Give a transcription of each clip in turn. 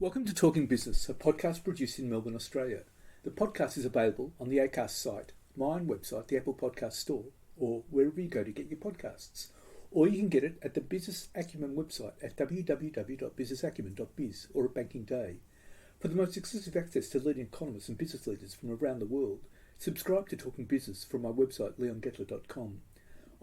Welcome to Talking Business, a podcast produced in Melbourne, Australia. The podcast is available on the Acast site, my own website, the Apple Podcast Store, or wherever you go to get your podcasts. Or you can get it at the Business Acumen website at www.businessacumen.biz or at Banking Day. For the most exclusive access to leading economists and business leaders from around the world, subscribe to Talking Business from my website, leongettler.com.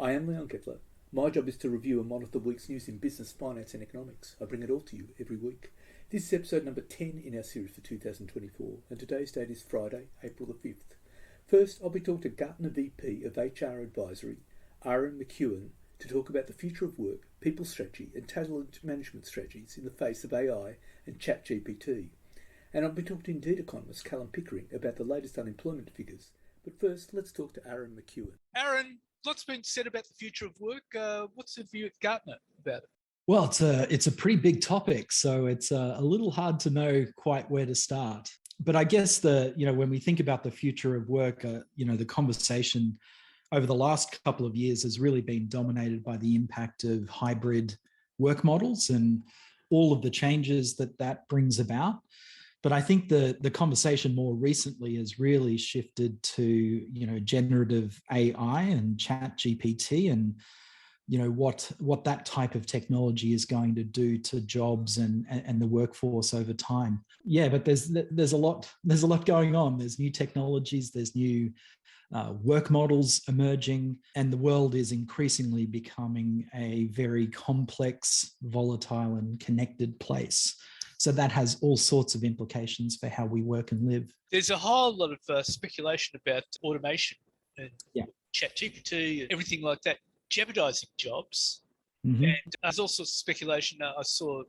I am Leon Gettler. My job is to review and monitor the week's news in business, finance and economics. I bring it all to you every week. This is episode number 10 in our series for 2024, and today's date is Friday, April the 5th. First, I'll be talking to Gartner VP of HR Advisory, Aaron McEwan, to talk about the future of work, people strategy and talent management strategies in the face of AI and ChatGPT. And I'll be talking to Indeed economist Callum Pickering about the latest unemployment figures. But first, let's talk to Aaron McEwan. Aaron, lots been said about the future of work. What's the view at Gartner about it? Well, it's a pretty big topic, so it's a little hard to know quite where to start. But I guess when we think about the future of work, the conversation over the last couple of years has really been dominated by the impact of hybrid work models and all of the changes that brings about. But I think the conversation more recently has really shifted to, generative AI and ChatGPT and what that type of technology is going to do to jobs and the workforce over time. Yeah, but there's a lot going on. There's new technologies, there's new work models emerging, and the world is increasingly becoming a very complex, volatile, and connected place. So that has all sorts of implications for how we work and live. There's a whole lot of speculation about automation and ChatGPT and everything like that jeopardizing jobs. Mm-hmm. And there's also speculation. I saw a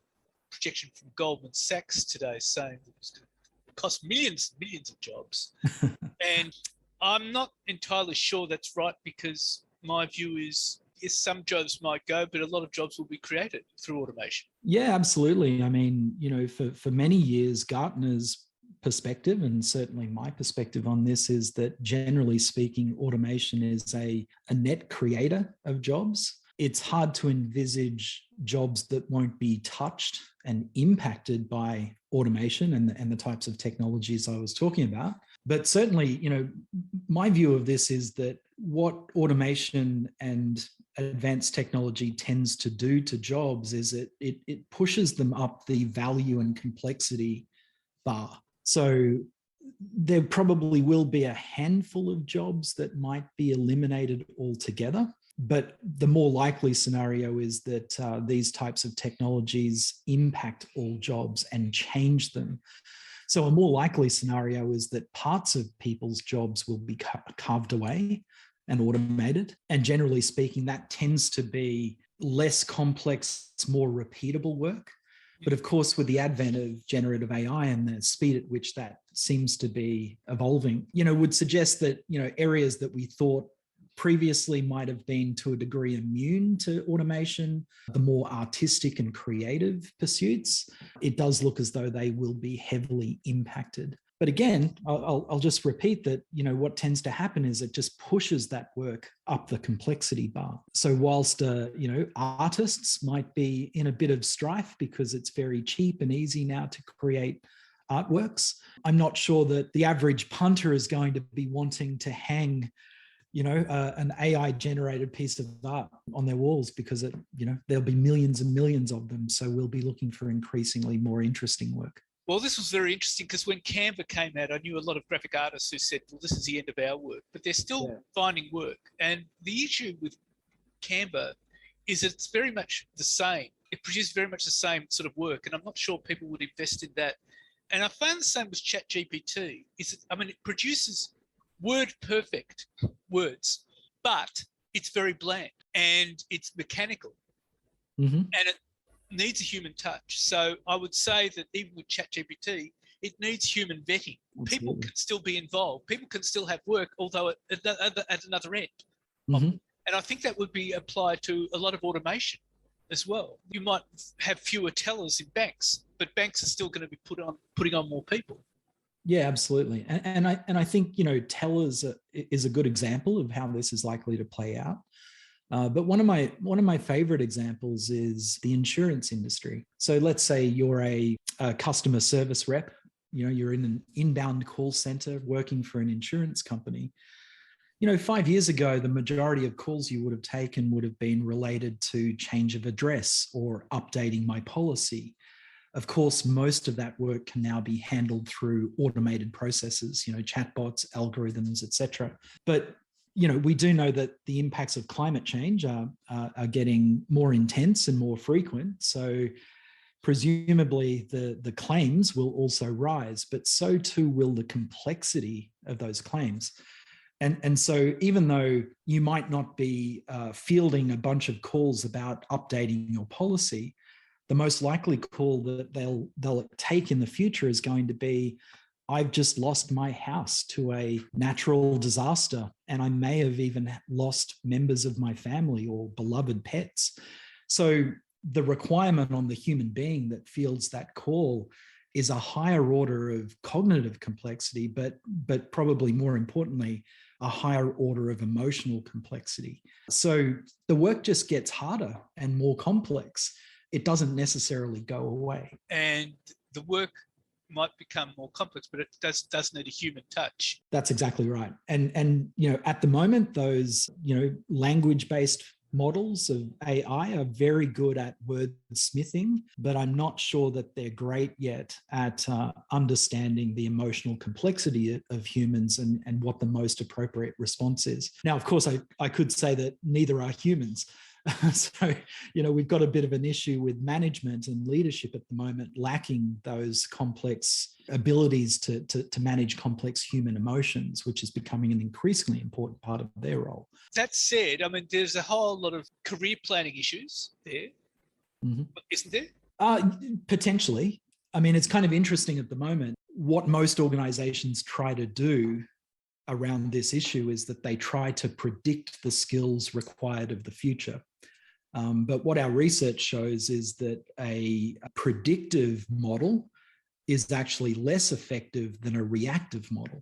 projection from Goldman Sachs today saying that it's going to cost millions and millions of jobs. And I'm not entirely sure that's right, because my view is, yes, some jobs might go, but a lot of jobs will be created through automation. Yeah, absolutely. I mean, for many years, Gartner's perspective, and certainly my perspective on this, is that generally speaking, automation is a net creator of jobs. It's hard to envisage jobs that won't be touched and impacted by automation and the types of technologies I was talking about. But certainly, my view of this is that what automation and advanced technology tends to do to jobs is it pushes them up the value and complexity bar. So there probably will be a handful of jobs that might be eliminated altogether. But the more likely scenario is that these types of technologies impact all jobs and change them. So a more likely scenario is that parts of people's jobs will be carved away and automated. And generally speaking, that tends to be less complex, more repeatable work. But of course, with the advent of generative AI and the speed at which that seems to be evolving, would suggest that, areas that we thought previously might have been to a degree immune to automation, the more artistic and creative pursuits, it does look as though they will be heavily impacted. But again, I'll just repeat that, what tends to happen is it just pushes that work up the complexity bar. So whilst, artists might be in a bit of strife because it's very cheap and easy now to create artworks, I'm not sure that the average punter is going to be wanting to hang an AI-generated piece of art on their walls, because there'll be millions and millions of them. So we'll be looking for increasingly more interesting work. Well, this was very interesting, because when Canva came out, I knew a lot of graphic artists who said, well, this is the end of our work, but they're still finding work. And the issue with Canva is that it's very much the same. It produces very much the same sort of work, and I'm not sure people would invest in that. And I found the same with ChatGPT. It produces word-perfect words, but it's very bland and it's mechanical. Mm-hmm. And it needs a human touch. So I would say that even with ChatGPT, it needs human vetting. Absolutely. People can still be involved. People can still have work, although at another end. Mm-hmm. And I think that would be applied to a lot of automation as well. You might have fewer tellers in banks, but banks are still going to be putting on more people. Yeah, absolutely. And I think, tellers is a good example of how this is likely to play out. But one of my favorite examples is the insurance industry. So let's say you're a customer service rep. You're in an inbound call center working for an insurance company. 5 years ago, the majority of calls you would have taken would have been related to change of address or updating my policy. Of course, most of that work can now be handled through automated processes, chatbots, algorithms, etc. But we do know that the impacts of climate change are getting more intense and more frequent. So presumably the claims will also rise, but so too will the complexity of those claims. And so even though you might not be fielding a bunch of calls about updating your policy, the most likely call that they'll take in the future is going to be, I've just lost my house to a natural disaster, and I may have even lost members of my family or beloved pets. So the requirement on the human being that fields that call is a higher order of cognitive complexity, but probably more importantly, a higher order of emotional complexity. So the work just gets harder and more complex. It doesn't necessarily go away. And the work might become more complex, but it does need a human touch. That's exactly right. And at the moment, those language-based models of AI are very good at wordsmithing, but I'm not sure that they're great yet at understanding the emotional complexity of humans and what the most appropriate response is. Now, of course, I could say that neither are humans. So, we've got a bit of an issue with management and leadership at the moment, lacking those complex abilities to manage complex human emotions, which is becoming an increasingly important part of their role. That said, there's a whole lot of career planning issues there, isn't there? Potentially. It's kind of interesting at the moment. What most organizations try to do around this issue is that they try to predict the skills required of the future. But what our research shows is that a predictive model is actually less effective than a reactive model,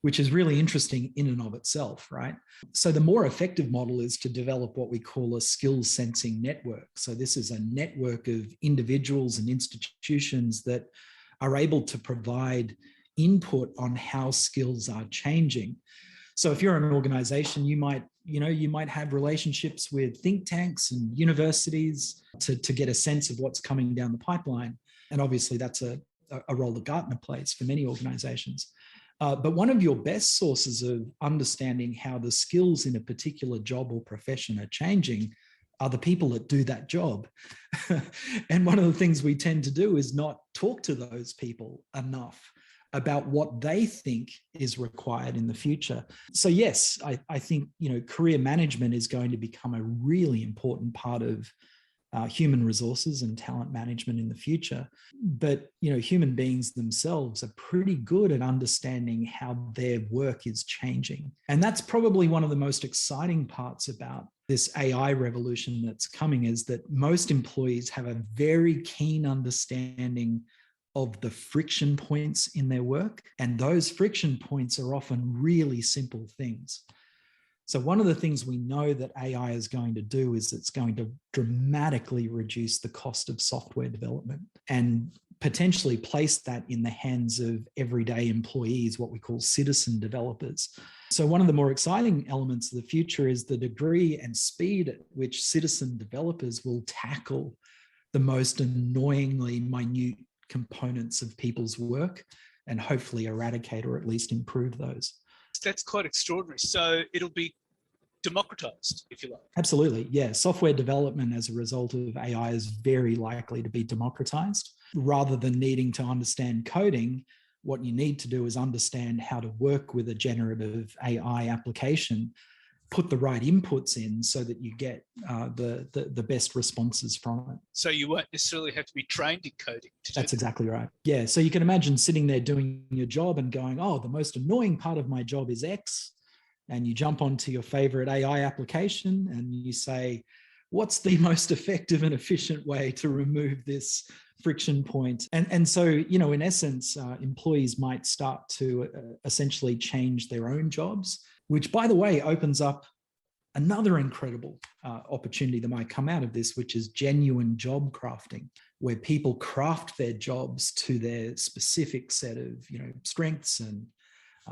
which is really interesting in and of itself, right? So the more effective model is to develop what we call a skills sensing network. So this is a network of individuals and institutions that are able to provide input on how skills are changing. So if you're an organization, you might have relationships with think tanks and universities to get a sense of what's coming down the pipeline. And obviously that's a role that Gartner plays for many organizations. But one of your best sources of understanding how the skills in a particular job or profession are changing are the people that do that job. And one of the things we tend to do is not talk to those people enough about what they think is required in the future. So yes, I think career management is going to become a really important part of human resources and talent management in the future. But human beings themselves are pretty good at understanding how their work is changing. And that's probably one of the most exciting parts about this AI revolution that's coming, is that most employees have a very keen understanding of the friction points in their work. And those friction points are often really simple things. So one of the things we know that AI is going to do is it's going to dramatically reduce the cost of software development and potentially place that in the hands of everyday employees, what we call citizen developers. So one of the more exciting elements of the future is the degree and speed at which citizen developers will tackle the most annoyingly minute components of people's work and hopefully eradicate or at least improve those. That's quite extraordinary. So it'll be democratized, if you like. Absolutely. Yeah. Software development as a result of AI is very likely to be democratized. Rather than needing to understand coding, what you need to do is understand how to work with a generative AI application, put the right inputs in so that you get the best responses from it. So you won't necessarily have to be trained in coding. That's exactly right. Yeah. So you can imagine sitting there doing your job and going, oh, the most annoying part of my job is X. And you jump onto your favorite AI application and you say, what's the most effective and efficient way to remove this friction point? And so, in essence, employees might start to essentially change their own jobs, which, by the way, opens up another incredible opportunity that might come out of this, which is genuine job crafting, where people craft their jobs to their specific set of strengths and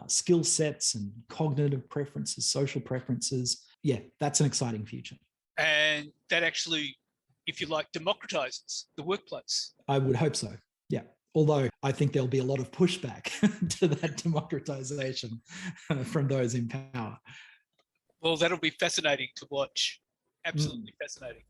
skill sets and cognitive preferences, social preferences. Yeah, that's an exciting future. And that actually, if you like, democratizes the workplace. I would hope so. Yeah. Although I think there'll be a lot of pushback to that democratization from those in power. Well, that'll be fascinating to watch. Absolutely fascinating.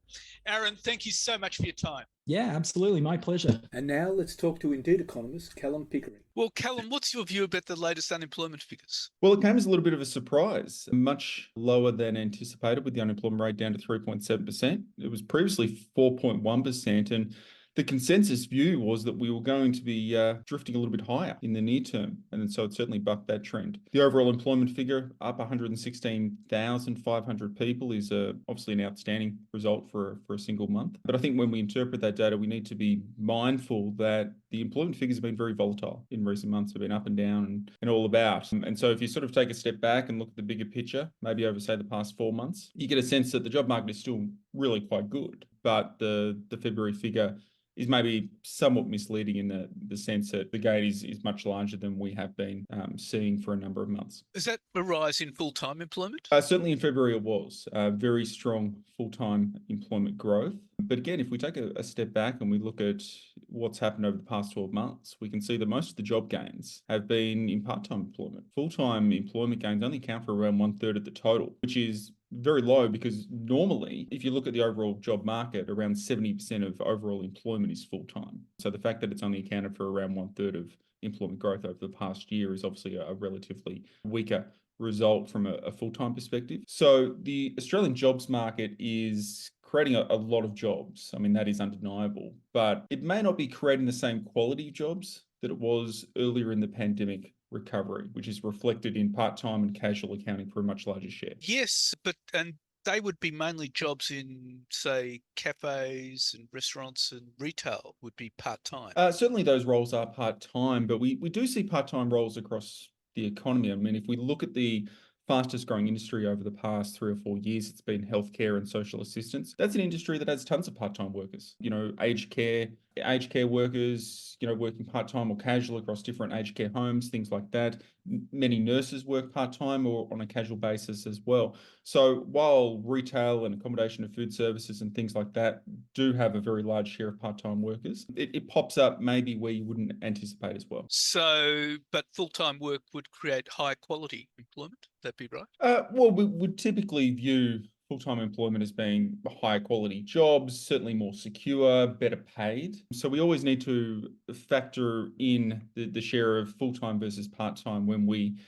Aaron, thank you so much for your time. Yeah, absolutely. My pleasure. And now let's talk to Indeed economist Callum Pickering. Well, Callum, what's your view about the latest unemployment figures? Well, it came as a little bit of a surprise, much lower than anticipated, with the unemployment rate down to 3.7%. It was previously 4.1%. And the consensus view was that we were going to be drifting a little bit higher in the near term. And so it certainly bucked that trend. The overall employment figure, up 116,500 people, is obviously an outstanding result for a single month. But I think when we interpret that data, we need to be mindful that the employment figures have been very volatile in recent months, have been up and down and all about. And so if you sort of take a step back and look at the bigger picture, maybe over, say, the past 4 months, you get a sense that the job market is still really quite good. But the February figure is maybe somewhat misleading in the sense that the gain is much larger than we have been seeing for a number of months. Is that a rise in full-time employment? Certainly in February it was very strong full-time employment growth. But again, if we take a step back and we look at what's happened over the past 12 months, we can see that most of the job gains have been in part-time employment. Full-time employment gains only account for around 1/3 of the total, which is very low because normally, if you look at the overall job market, around 70% of overall employment is full-time. So the fact that it's only accounted for around 1/3 of employment growth over the past year is obviously a relatively weaker result from a full-time perspective. So the Australian jobs market is creating a lot of jobs. I mean, that is undeniable, but it may not be creating the same quality jobs that it was earlier in the pandemic recovery, which is reflected in part-time and casual accounting for a much larger share. Yes, and they would be mainly jobs in, say, cafes and restaurants, and retail would be part-time. Certainly those roles are part-time, but we do see part-time roles across the economy. I mean, if we look at the fastest growing industry over the past 3 or 4 years, it's been healthcare and social assistance. That's an industry that has tons of part-time workers, aged care workers, working part-time or casual across different aged care homes, things like that. Many nurses work part-time or on a casual basis as well. So while retail and accommodation and food services and things like that do have a very large share of part-time workers, it pops up maybe where you wouldn't anticipate as well. So, but full-time work would create high quality employment, that'd be right? Well, we would typically view full-time employment as being higher quality jobs, certainly more secure, better paid. So we always need to factor in the share of full-time versus part-time when we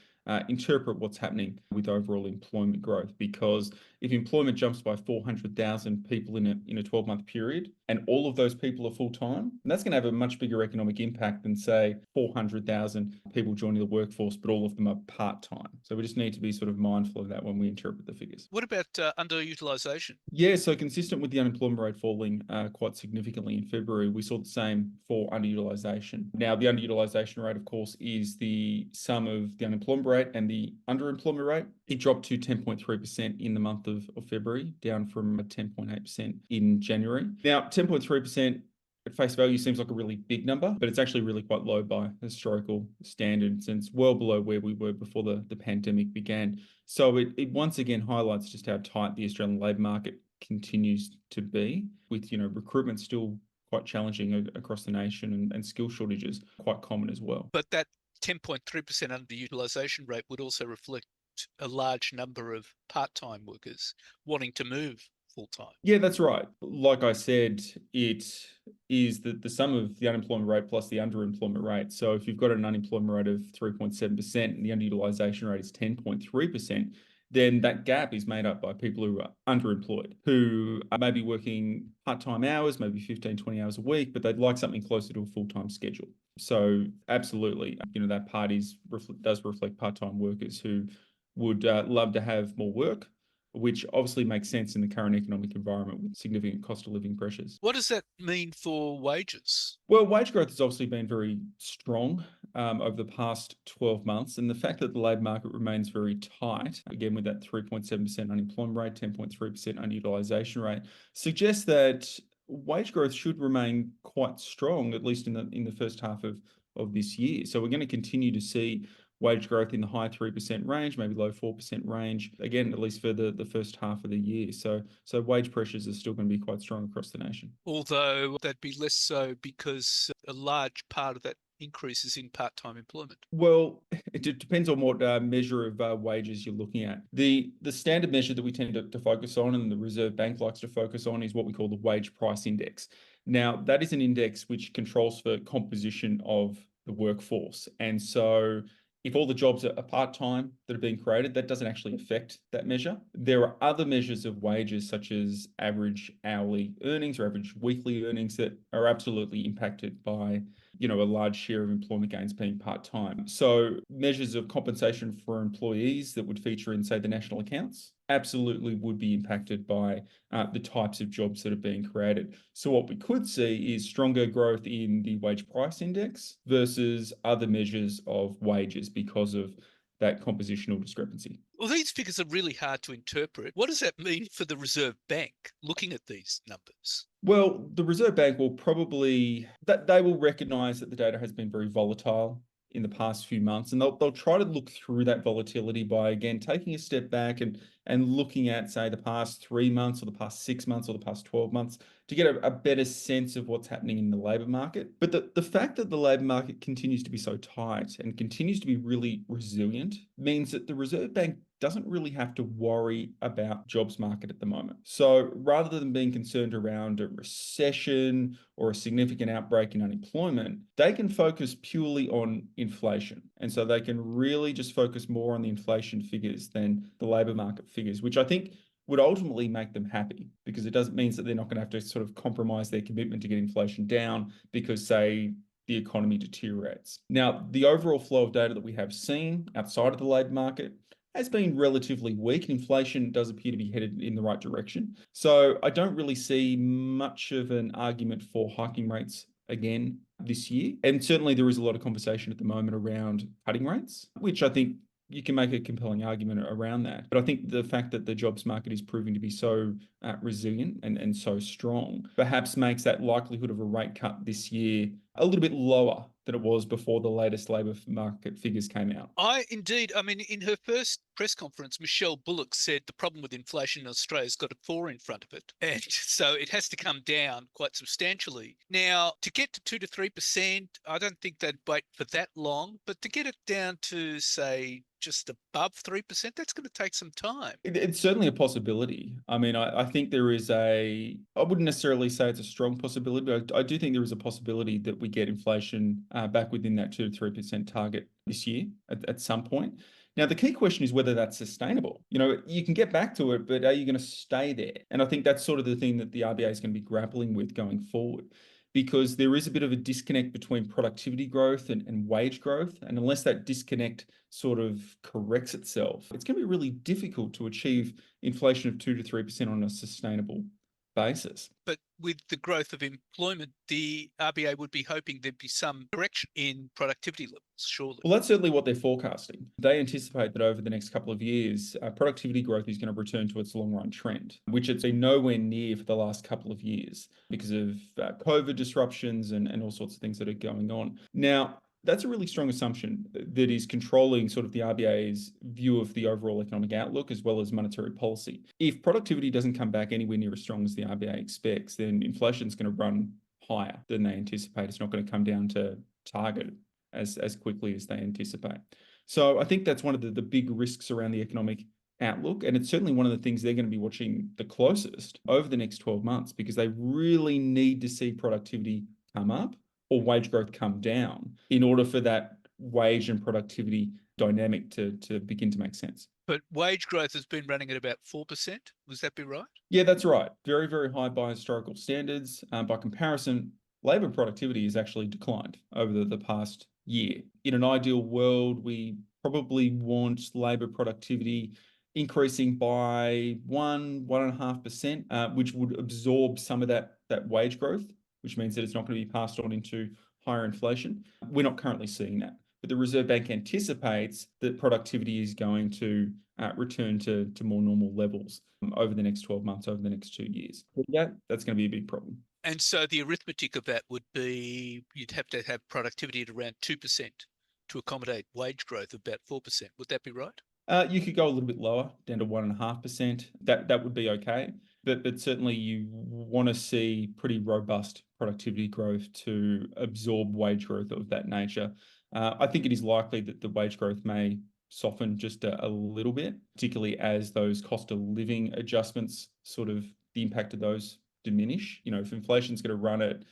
interpret what's happening with overall employment growth, because if employment jumps by 400,000 people in a 12-month period, and all of those people are full-time, that's going to have a much bigger economic impact than, say, 400,000 people joining the workforce, but all of them are part-time. So we just need to be sort of mindful of that when we interpret the figures. What about underutilization? Yeah, so consistent with the unemployment rate falling quite significantly in February, we saw the same for underutilization. Now, the underutilization rate, of course, is the sum of the unemployment rate and the underemployment rate. It dropped to 10.3% in the month of February, down from 10.8% in January. Now, 10.3% at face value seems like a really big number, but it's actually really quite low by historical standards, and it's well below where we were before the pandemic began. So it once again highlights just how tight the Australian labour market continues to be, with recruitment still quite challenging across the nation and skill shortages quite common as well. But that 10.3% underutilisation rate would also reflect a large number of part-time workers wanting to move full-time. Yeah, that's right. Like I said, it is the sum of the unemployment rate plus the underemployment rate. So if you've got an unemployment rate of 3.7% and the underutilisation rate is 10.3%, then that gap is made up by people who are underemployed, who are maybe working part-time hours, maybe 15, 20 hours a week, but they'd like something closer to a full-time schedule. So absolutely, that part does reflect part-time workers who would love to have more work, which obviously makes sense in the current economic environment with significant cost of living pressures. What does that mean for wages? Well, wage growth has obviously been very strong over the past 12 months. And the fact that the labour market remains very tight, again, with that 3.7% unemployment rate, 10.3% underutilisation rate, suggests that wage growth should remain quite strong, at least in the first half of this year. So we're going to continue to see wage growth in the high 3% range, maybe low 4% range, again, at least for the first half of the year. So wage pressures are still going to be quite strong across the nation. Although that'd be less so because a large part of that increase is in part-time employment. Well, it depends on what measure of wages you're looking at. The standard measure that we tend to focus on, and the Reserve Bank likes to focus on, is what we call the wage price index. Now, that is an index which controls for composition of the workforce. And so if all the jobs are part-time that are being created, that doesn't actually affect that measure. There are other measures of wages, such as average hourly earnings or average weekly earnings, that are absolutely impacted by, a large share of employment gains being part-time. So measures of compensation for employees that would feature in, say, the national accounts absolutely would be impacted by the types of jobs that are being created. So what we could see is stronger growth in the wage price index versus other measures of wages because of that compositional discrepancy. Well, these figures are really hard to interpret. What does that mean for the Reserve Bank looking at these numbers? Well, the Reserve Bank will they will recognise that the data has been very volatile in the past few months, and they'll try to look through that volatility by, again, taking a step back and looking at, say, the past 3 months or the past 6 months or the past 12 months to get a better sense of what's happening in the labour market. But the fact that the labour market continues to be so tight and continues to be really resilient means that the Reserve Bank doesn't really have to worry about jobs market at the moment. So rather than being concerned around a recession or a significant outbreak in unemployment, they can focus purely on inflation. And so they can really just focus more on the inflation figures than the labour market figures, which I think would ultimately make them happy, because it doesn't mean that they're not going to have to sort of compromise their commitment to get inflation down because, say, the economy deteriorates. Now, the overall flow of data that we have seen outside of the labour market has been relatively weak. Inflation does appear to be headed in the right direction. So I don't really see much of an argument for hiking rates again this year. And certainly there is a lot of conversation at the moment around cutting rates, which I think you can make a compelling argument around that. But I think the fact that the jobs market is proving to be so resilient and so strong perhaps makes that likelihood of a rate cut this year a little bit lower than it was before the latest labour market figures came out. I mean, in her first press conference, Michelle Bullock said the problem with inflation in Australia's got a 4 in front of it. And so it has to come down quite substantially. Now, to get to 2 to 3%, I don't think they'd wait for that long. But to get it down to, say, just above 3%, that's going to take some time. It's certainly a possibility. I mean, I think there is I wouldn't necessarily say it's a strong possibility, but I do think there is a possibility that we get inflation back within that 2 to 3% target this year at some point. Now, the key question is whether that's sustainable. You can get back to it, but are you going to stay there? And I think that's sort of the thing that the RBA is going to be grappling with going forward, because there is a bit of a disconnect between productivity growth and wage growth. And unless that disconnect sort of corrects itself, it's going to be really difficult to achieve inflation of 2 to 3% on a sustainable basis. But with the growth of employment, the RBA would be hoping there'd be some correction in productivity levels, surely. Well, that's certainly what they're forecasting. They anticipate that over the next couple of years, productivity growth is going to return to its long-run trend, which it's been nowhere near for the last couple of years because of COVID disruptions and all sorts of things that are going on. Now, that's a really strong assumption that is controlling sort of the RBA's view of the overall economic outlook as well as monetary policy. If productivity doesn't come back anywhere near as strong as the RBA expects, then inflation is going to run higher than they anticipate. It's not going to come down to target as quickly as they anticipate. So I think that's one of the big risks around the economic outlook. And it's certainly one of the things they're going to be watching the closest over the next 12 months, because they really need to see productivity come up or wage growth come down in order for that wage and productivity dynamic to begin to make sense. But wage growth has been running at about 4%. Would that be right? Yeah, that's right. Very, very high by historical standards. By comparison, labour productivity has actually declined over the past year. In an ideal world, we probably want labour productivity increasing by 1.5%, which would absorb some of that wage growth, which means that it's not going to be passed on into higher inflation. We're not currently seeing that. But the Reserve Bank anticipates that productivity is going to return to more normal levels over the next 12 months, over the next 2 years. Yeah, that's going to be a big problem. And so the arithmetic of that would be you'd have to have productivity at around 2% to accommodate wage growth of about 4%. Would that be right? You could go a little bit lower, down to 1.5%. That would be okay. But certainly you want to see pretty robust productivity growth to absorb wage growth of that nature. I think it is likely that the wage growth may soften just a little bit, particularly as those cost of living adjustments, sort of the impact of those diminish. You know, if inflation's going to run at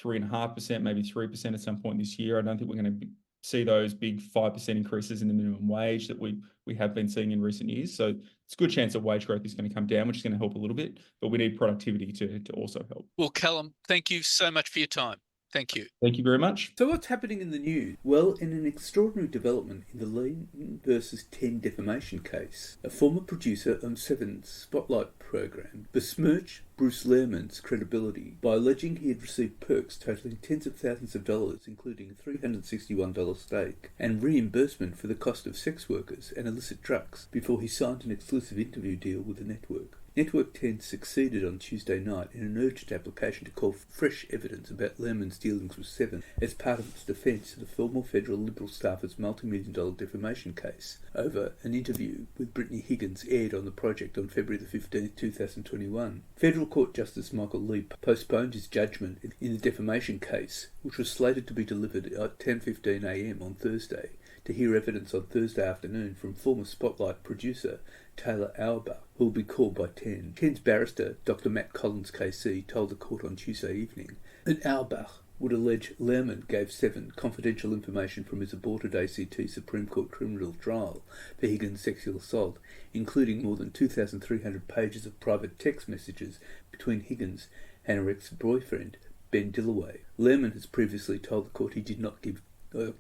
3.5%, maybe 3% at some point this year, I don't think we're going to see those big 5% increases in the minimum wage that we have been seeing in recent years. So it's a good chance that wage growth is going to come down, which is going to help a little bit, but we need productivity to also help. Well, Callum, thank you so much for your time. Thank you. Thank you very much. So what's happening in the news? Well, in an extraordinary development in the Lehmann versus 10 defamation case, a former producer on Seven's Spotlight program besmirched Bruce Lehrmann's credibility by alleging he had received perks totaling tens of thousands of dollars, including a $361 stake, and reimbursement for the cost of sex workers and illicit drugs before he signed an exclusive interview deal with the network. Network 10 succeeded on Tuesday night in an urgent application to call fresh evidence about Lehmann's dealings with Seven as part of its defence of the former federal Liberal staffer's multi-million-dollar defamation case over an interview with Brittany Higgins aired on the project on February the 15th, 2021. Federal Court Justice Michael Leap postponed his judgment in the defamation case, which was slated to be delivered at 10:15 a.m. on Thursday, to hear evidence on Thursday afternoon from former Spotlight producer Taylor Auerbach, who will be called by 10. 10's barrister, Dr. Matt Collins KC, told the court on Tuesday evening that Auerbach would allege Lehmann gave Seven confidential information from his aborted ACT Supreme Court criminal trial for Higgins' sexual assault, including more than 2,300 pages of private text messages between Higgins and her ex-boyfriend, Ben Dillaway. Lehmann has previously told the court he did not give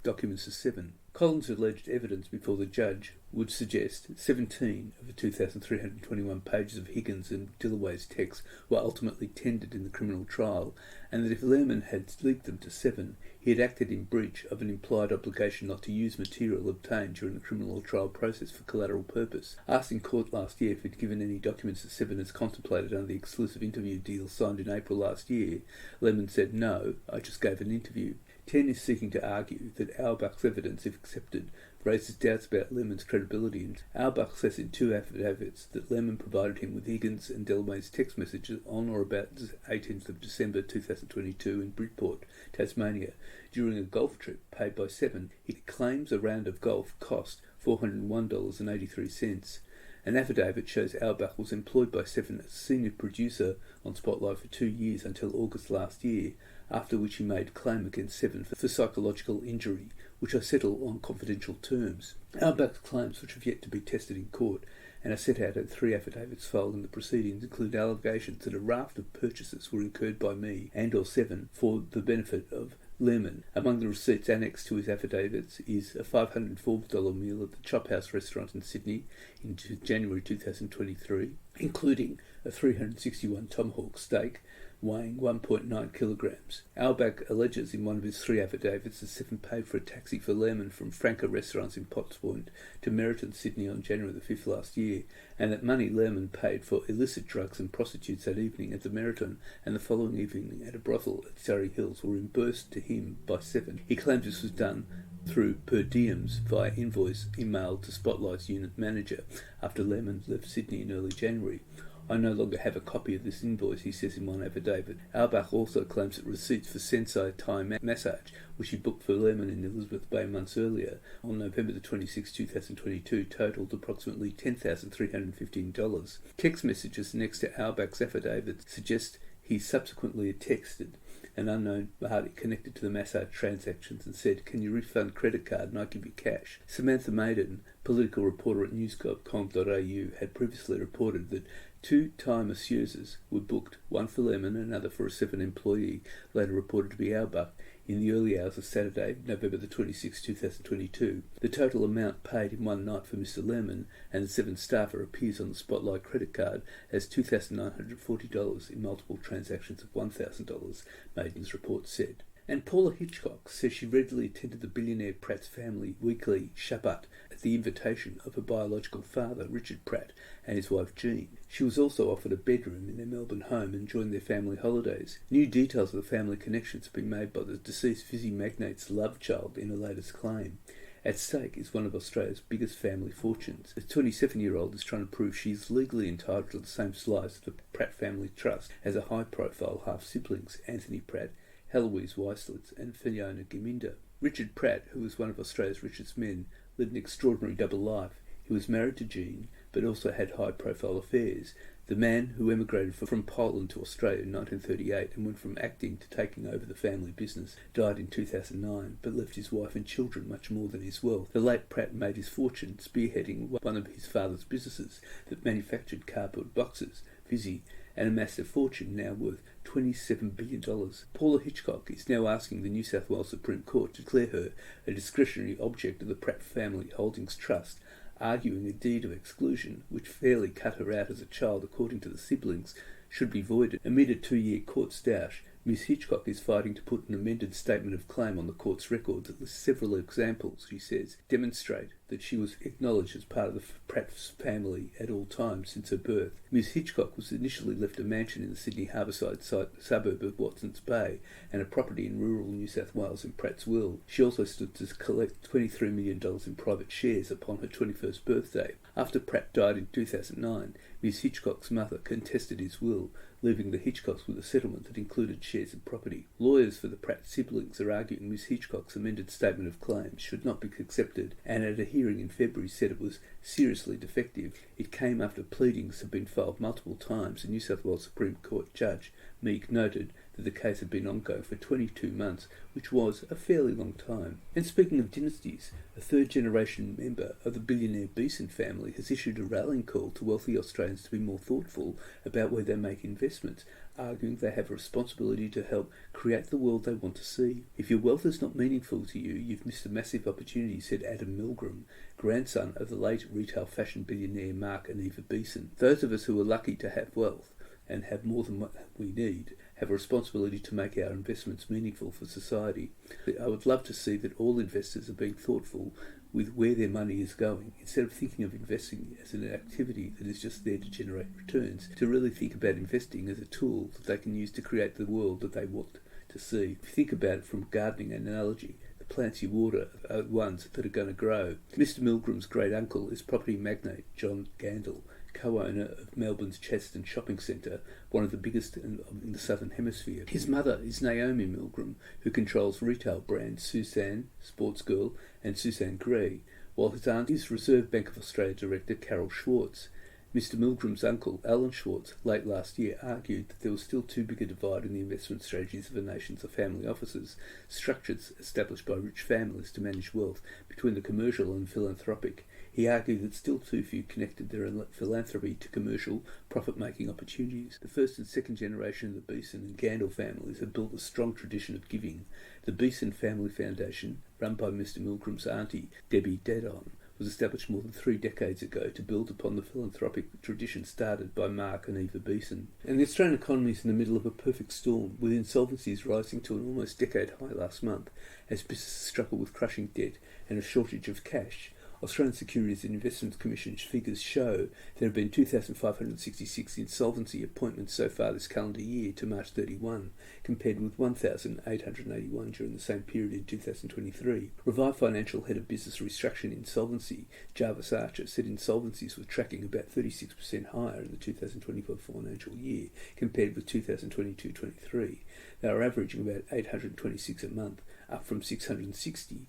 documents to Seven. Collins' alleged evidence before the judge would suggest 17 of the 2,321 pages of Higgins and Dillaway's texts were ultimately tendered in the criminal trial, and that if Lehmann had leaked them to Seven, he had acted in breach of an implied obligation not to use material obtained during the criminal trial process for collateral purpose. Asked in court last year if he'd given any documents to Seven as contemplated under the exclusive interview deal signed in April last year, Lehmann said, "No, I just gave an interview." 10 is seeking to argue that Auerbach's evidence, if accepted, raises doubts about Lehmann's credibility. And Auerbach says in two affidavits that Lehmann provided him with Higgins and Dillaway's text messages on or about 18th of December 2022 in Bridport, Tasmania, during a golf trip paid by Seven. He claims a round of golf cost $401.83. An affidavit shows Auerbach was employed by Seven as senior producer on Spotlight for 2 years until August last year, after which he made claim against Seven for psychological injury, which are settled on confidential terms. Auerbach's claims, which have yet to be tested in court and are set out in 3 affidavits filed in the proceedings, include allegations that a raft of purchases were incurred by me and or Seven for the benefit of Lehmann. Among the receipts annexed to his affidavits is a $504 meal at the Chop House restaurant in Sydney in January 2023, including a 361 tomahawk steak weighing 1.9 kilograms. Auerbach alleges in one of his 3 affidavits that Seven paid for a taxi for Lehmann from Franca restaurants in Potts Point to Meriton, Sydney on January the 5th last year, and that money Lehmann paid for illicit drugs and prostitutes that evening at the Meriton and the following evening at a brothel at Surrey Hills were reimbursed to him by Seven. He claims this was done through per diems via invoice emailed to Spotlight's unit manager after Lehmann left Sydney in early January. "I no longer have a copy of this invoice," he says in one affidavit. Auerbach also claims that receipts for Sensei Thai massage, which he booked for Lehmann in Elizabeth Bay months earlier, on November the 26th, 2022, totaled approximately $10,315. Text messages next to Auerbach's affidavit suggest he subsequently texted an unknown party connected to the massage transactions and said, "Can you refund credit card and I give you cash?" Samantha Maiden, political reporter at news.com.au, had previously reported that 2 Thai masseuses were booked, one for Lehmann and another for a Seven employee, later reported to be Auerbach, in the early hours of Saturday, November the 26th, 2022. The total amount paid in one night for Mr. Lehmann and the Seven staffer appears on the Spotlight credit card as $2,940 in multiple transactions of $1,000, Maiden's report said. And Paula Hitchcock says she regularly attended the billionaire Pratt's family weekly Shabbat at the invitation of her biological father, Richard Pratt, and his wife Jeanne. She was also offered a bedroom in their Melbourne home and joined their family holidays. New details of the family connections have been made by the deceased fizzy magnate's love child in a latest claim. At stake is one of Australia's biggest family fortunes. The 27-year-old is trying to prove she is legally entitled to the same slice of the Pratt family trust as her high-profile half-siblings, Anthony Pratt, Heloise Weislitz and Fiona Geminder. Richard Pratt, who was one of Australia's richest men, led an extraordinary double life. He was married to Jeanne, but also had high-profile affairs. The man who emigrated from Poland to Australia in 1938 and went from acting to taking over the family business died in 2009, but left his wife and children much more than his wealth. The late Pratt made his fortune spearheading one of his father's businesses that manufactured cardboard boxes, Fizzy, and amassed a fortune now worth $27 billion. Paula Hitchcock is now asking the New South Wales Supreme Court to declare her a discretionary object of the Pratt Family Holdings Trust, arguing a deed of exclusion, which fairly cut her out as a child according to the siblings, should be voided. Amid a 2-year court stoush, Ms Hitchcock is fighting to put an amended statement of claim on the court's record that lists several examples, she says, demonstrate that she was acknowledged as part of the Pratt family at all times since her birth. Ms Hitchcock was initially left a mansion in the Sydney Harbourside suburb of Watsons Bay and a property in rural New South Wales in Pratt's will. She also stood to collect $23 million in private shares upon her 21st birthday. After Pratt died in 2009, Ms Hitchcock's mother contested his will, leaving the Hitchcocks with a settlement that included shares of property. Lawyers for the Pratt siblings are arguing Ms Hitchcock's amended statement of claims should not be accepted, and at a hearing in February said it was seriously defective. It came after pleadings had been filed multiple times. A New South Wales Supreme Court judge, Meek, noted that the case had been ongoing for 22 months, which was a fairly long time. And speaking of dynasties, a third-generation member of the billionaire Beeson family has issued a rallying call to wealthy Australians to be more thoughtful about where they make investments, arguing they have a responsibility to help create the world they want to see. If your wealth is not meaningful to you, you've missed a massive opportunity, said Adam Milgram, grandson of the late retail fashion billionaire Mark and Eva Beeson. Those of us who are lucky to have wealth and have more than what we need have a responsibility to make our investments meaningful for society. I would love to see that all investors are being thoughtful with where their money is going, instead of thinking of investing as an activity that is just there to generate returns, to really think about investing as a tool that they can use to create the world that they want to see. If you think about it from a gardening analogy, the plants you water are the ones that are going to grow. Mr Milgram's great uncle is property magnate John Gandel, co-owner of Melbourne's Cheston Shopping Centre, one of the biggest in the Southern Hemisphere. His mother is Naomi Milgram, who controls retail brands Suzanne, Sports Girl and Suzanne Gray, while his aunt is Reserve Bank of Australia Director Carol Schwartz. Mr Milgram's uncle, Alan Schwartz, late last year argued that there was still too big a divide in the investment strategies of the nation's family offices, structures established by rich families to manage wealth between the commercial and philanthropic. He argued that still too few connected their philanthropy to commercial, profit-making opportunities. The first and second generation of the Beeson and Gandel families have built a strong tradition of giving. The Beeson Family Foundation, run by Mr Milgram's auntie, Debbie Dadon, was established more than 3 decades ago to build upon the philanthropic tradition started by Mark and Eva Beeson. And the Australian economy is in the middle of a perfect storm, with insolvencies rising to an almost decade high last month, as businesses struggle with crushing debt and a shortage of cash. Australian Securities and Investments Commission's figures show there have been 2,566 insolvency appointments so far this calendar year to March 31, compared with 1,881 during the same period in 2023. Revive Financial Head of Business Restructuring Insolvency, Jarvis Archer, said insolvencies were tracking about 36% higher in the 2024 financial year compared with 2022-23. They are averaging about 826 a month, up from 660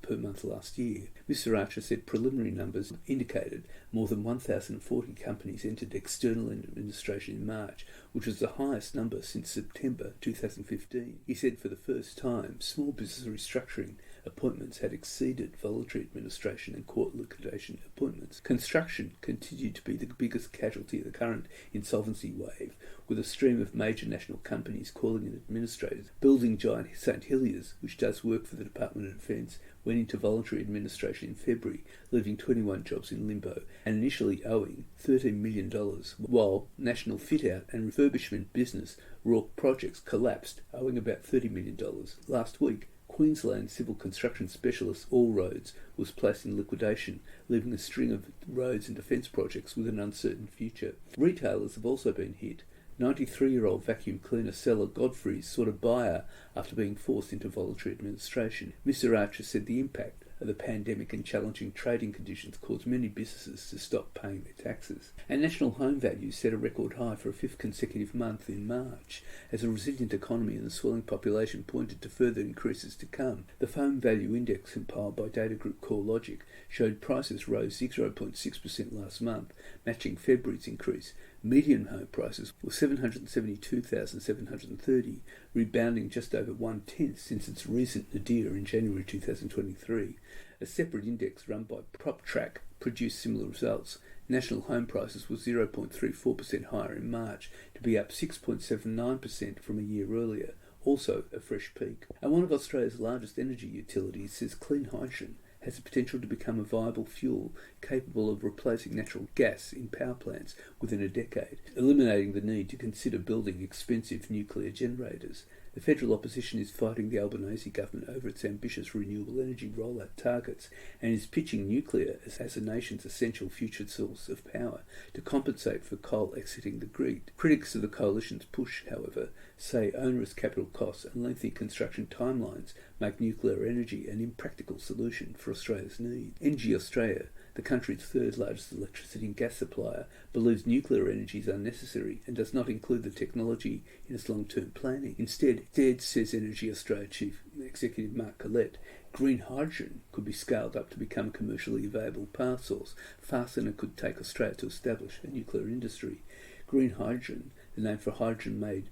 per month last year. Mr Archer said preliminary numbers indicated more than 1,040 companies entered external administration in March, which was the highest number since September 2015. He said for the first time, small business restructuring appointments had exceeded voluntary administration and court liquidation appointments. Construction continued to be the biggest casualty of the current insolvency wave, with a stream of major national companies calling in administrators. Building giant St Heliers, which does work for the Department of Defence, went into voluntary administration in February, leaving 21 jobs in limbo and initially owing $13 million, while National Fit-Out and Refurbishment Business Rourke Projects collapsed, owing about $30 million. Last week, Queensland civil construction specialist All Roads was placed in liquidation, leaving a string of roads and defence projects with an uncertain future. Retailers have also been hit. 93-year-old vacuum cleaner seller Godfrey sought a buyer after being forced into voluntary administration. Mr. Archer said the impact of the pandemic and challenging trading conditions caused many businesses to stop paying their taxes. And national home values set a record high for a fifth consecutive month in March, as a resilient economy and a swelling population pointed to further increases to come. The home value index compiled by data group CoreLogic showed prices rose 0.6% last month, matching February's increase. Median home prices were $772,730, rebounding just over 1/10 since its recent nadir in January 2023. A separate index run by PropTrack produced similar results. National home prices were 0.34% higher in March, to be up 6.79% from a year earlier, also a fresh peak. And one of Australia's largest energy utilities says clean hydrogen has the potential to become a viable fuel capable of replacing natural gas in power plants within a decade, eliminating the need to consider building expensive nuclear generators. The federal opposition is fighting the Albanese government over its ambitious renewable energy rollout targets and is pitching nuclear as the nation's essential future source of power to compensate for coal exiting the grid. Critics of the coalition's push, however, say onerous capital costs and lengthy construction timelines make nuclear energy an impractical solution for Australia's needs. Energy Australia, the country's third largest electricity and gas supplier, believes nuclear energy is unnecessary and does not include the technology in its long-term planning. Instead, says Energy Australia Chief Executive Mark Collette, green hydrogen could be scaled up to become a commercially available power source faster than it could take Australia to establish a nuclear industry. Green hydrogen, the name for hydrogen made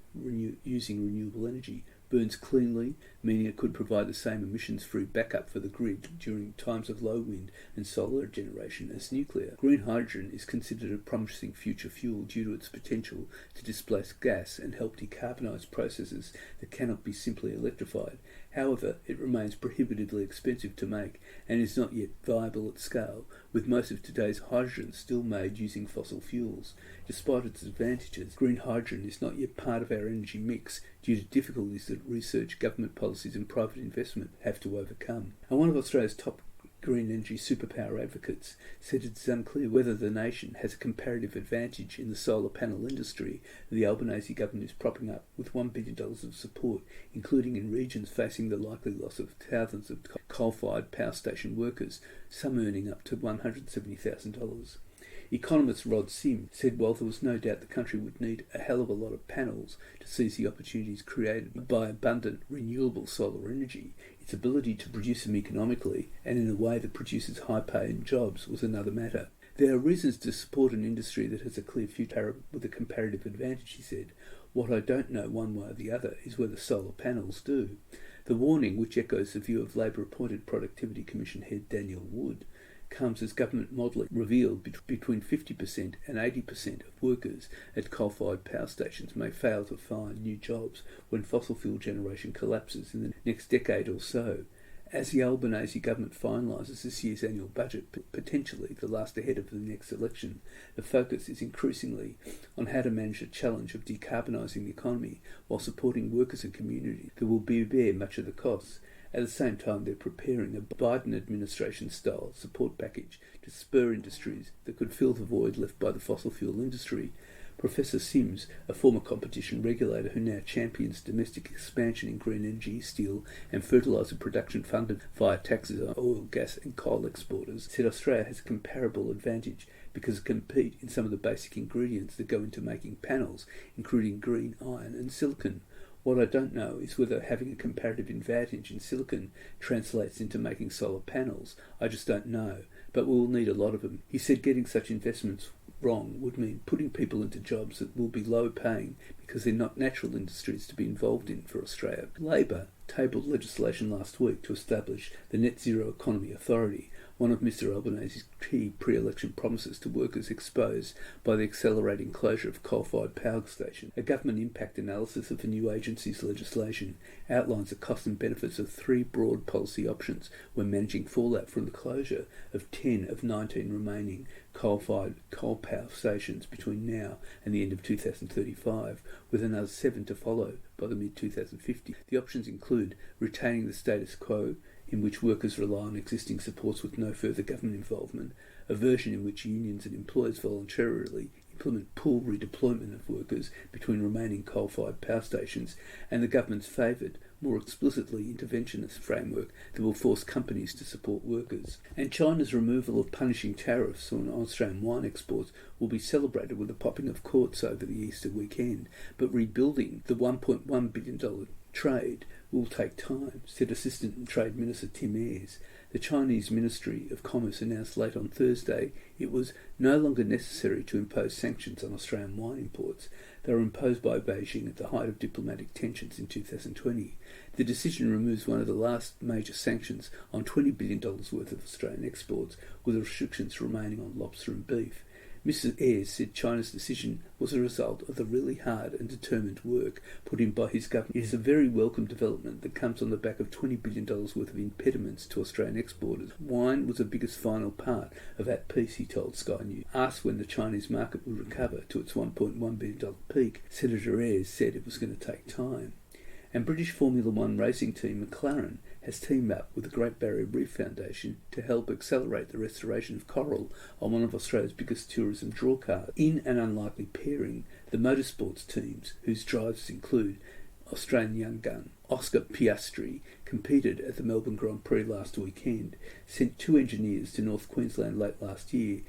using renewable energy, burns cleanly, meaning it could provide the same emissions-free backup for the grid during times of low wind and solar generation as nuclear. Green hydrogen is considered a promising future fuel due to its potential to displace gas and help decarbonise processes that cannot be simply electrified. However, it remains prohibitively expensive to make and is not yet viable at scale, with most of today's hydrogen still made using fossil fuels. Despite its advantages, green hydrogen is not yet part of our energy mix due to difficulties that research, government policies and private investment have to overcome. And one of Australia's top green energy superpower advocates said it is unclear whether the nation has a comparative advantage in the solar panel industry the Albanese government is propping up with $1 billion of support, including in regions facing the likely loss of thousands of coal-fired power station workers, some earning up to $170,000. Economist Rod Sim said while there was no doubt the country would need a hell of a lot of panels to seize the opportunities created by abundant renewable solar energy, its ability to produce them economically and in a way that produces high-paying jobs was another matter. There are reasons to support an industry that has a clear future with a comparative advantage, he said. What I don't know one way or the other is whether solar panels do. The warning, which echoes the view of Labor-appointed Productivity Commission head Daniel Wood, comes as government modelling revealed between 50% and 80% of workers at coal-fired power stations may fail to find new jobs when fossil fuel generation collapses in the next decade or so. As the Albanese government finalises this year's annual budget, potentially the last ahead of the next election, the focus is increasingly on how to manage the challenge of decarbonising the economy while supporting workers and communities that will bear much of the costs. At the same time, they're preparing a Biden administration-style support package to spur industries that could fill the void left by the fossil fuel industry. Professor Sims, a former competition regulator who now champions domestic expansion in green energy, steel and fertiliser production funded via taxes on oil, gas and coal exporters, said Australia has a comparable advantage because it competes in some of the basic ingredients that go into making panels, including green iron and silicon. What I don't know is whether having a comparative advantage in silicon translates into making solar panels. I just don't know, but we'll need a lot of them. He said getting such investments wrong would mean putting people into jobs that will be low paying because they're not natural industries to be involved in for Australia. Labor tabled legislation last week to establish the Net Zero Economy Authority, one of Mr Albanese's key pre-election promises to workers exposed by the accelerating closure of coal-fired power stations. A government impact analysis of the new agency's legislation outlines the costs and benefits of 3 broad policy options when managing fallout from the closure of 10 of 19 remaining coal-fired coal power stations between now and the end of 2035, with another 7 to follow by the mid-2050. The options include retaining the status quo, in which workers rely on existing supports with no further government involvement, a version in which unions and employers voluntarily implement pool redeployment of workers between remaining coal-fired power stations, and the government's favoured, more explicitly interventionist framework that will force companies to support workers. And China's removal of punishing tariffs on Australian wine exports will be celebrated with the popping of corks over the Easter weekend, but rebuilding the $1.1 billion trade will take time, said Assistant Trade Minister Tim Ayres. The Chinese Ministry of Commerce announced late on Thursday it was no longer necessary to impose sanctions on Australian wine imports. They were imposed by Beijing at the height of diplomatic tensions in 2020. The decision removes one of the last major sanctions on $20 billion worth of Australian exports, with restrictions remaining on lobster and beef. Mr Ayres said China's decision was a result of the really hard and determined work put in by his government. It is a very welcome development that comes on the back of $20 billion worth of impediments to Australian exporters. Wine was the biggest final part of that piece, he told Sky News. Asked when the Chinese market would recover to its $1.1 billion peak, Senator Ayres said it was going to take time. And British Formula One racing team McLaren has teamed up with the Great Barrier Reef Foundation to help accelerate the restoration of coral on one of Australia's biggest tourism drawcards. In an unlikely pairing, the motorsports teams, whose drivers include Australian young gun Oscar Piastri, competed at the Melbourne Grand Prix last weekend, sent 2 engineers to North Queensland late last year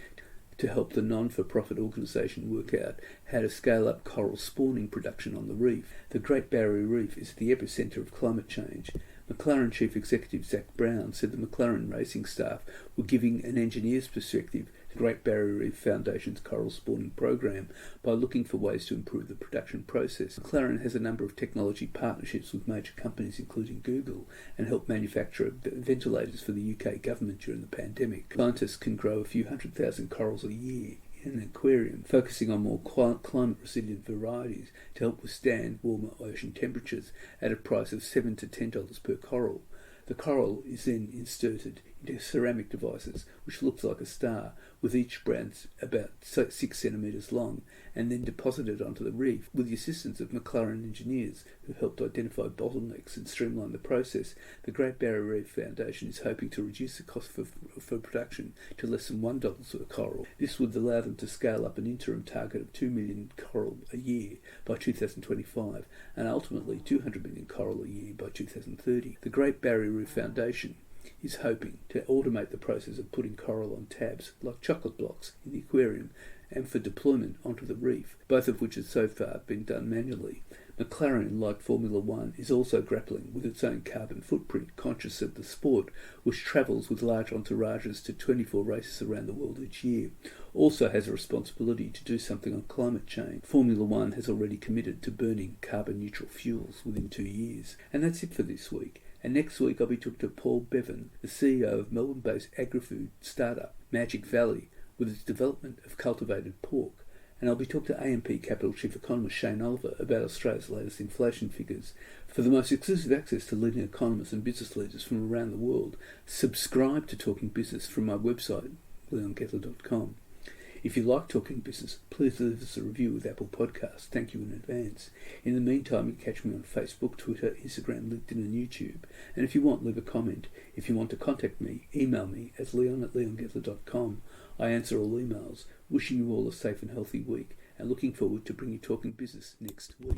to help the non-for-profit organisation work out how to scale up coral spawning production on the reef. The Great Barrier Reef is the epicentre of climate change. McLaren Chief Executive Zach Brown said the McLaren racing staff were giving an engineer's perspective to Great Barrier Reef Foundation's coral spawning program by looking for ways to improve the production process. McLaren has a number of technology partnerships with major companies including Google and helped manufacture ventilators for the UK government during the pandemic. Scientists can grow a few 100,000 corals a year in an aquarium, focusing on more climate-resilient varieties to help withstand warmer ocean temperatures at a price of $7 to $10 per coral. The coral is then inserted into ceramic devices, which looks like a star, with each brand about 6 centimetres long, and then deposited onto the reef. With the assistance of McLaren engineers who helped identify bottlenecks and streamline the process, the Great Barrier Reef Foundation is hoping to reduce the cost for production to less than $1 per coral. This would allow them to scale up an interim target of 2 million coral a year by 2025 and ultimately 200 million coral a year by 2030. The Great Barrier Reef Foundation is hoping to automate the process of putting coral on tabs like chocolate blocks in the aquarium and for deployment onto the reef, both of which have so far been done manually. McLaren, like Formula One, is also grappling with its own carbon footprint, conscious of the sport, which travels with large entourages to 24 races around the world each year, also has a responsibility to do something on climate change. Formula One has already committed to burning carbon-neutral fuels within 2 years. And that's it for this week. And next week I'll be talking to Paul Bevan, the CEO of Melbourne-based agri-food startup Magic Valley, with its development of cultivated pork. And I'll be talking to AMP Capital Chief Economist Shane Oliver about Australia's latest inflation figures. For the most exclusive access to leading economists and business leaders from around the world, subscribe to Talking Business from my website, leongettler.com. If you like Talking Business, please leave us a review with Apple Podcasts. Thank you in advance. In the meantime, you can catch me on Facebook, Twitter, Instagram, LinkedIn and YouTube. And if you want, leave a comment. If you want to contact me, email me at leon@leongettler.com. I answer all emails. Wishing you all a safe and healthy week and looking forward to bringing Talking Business next week.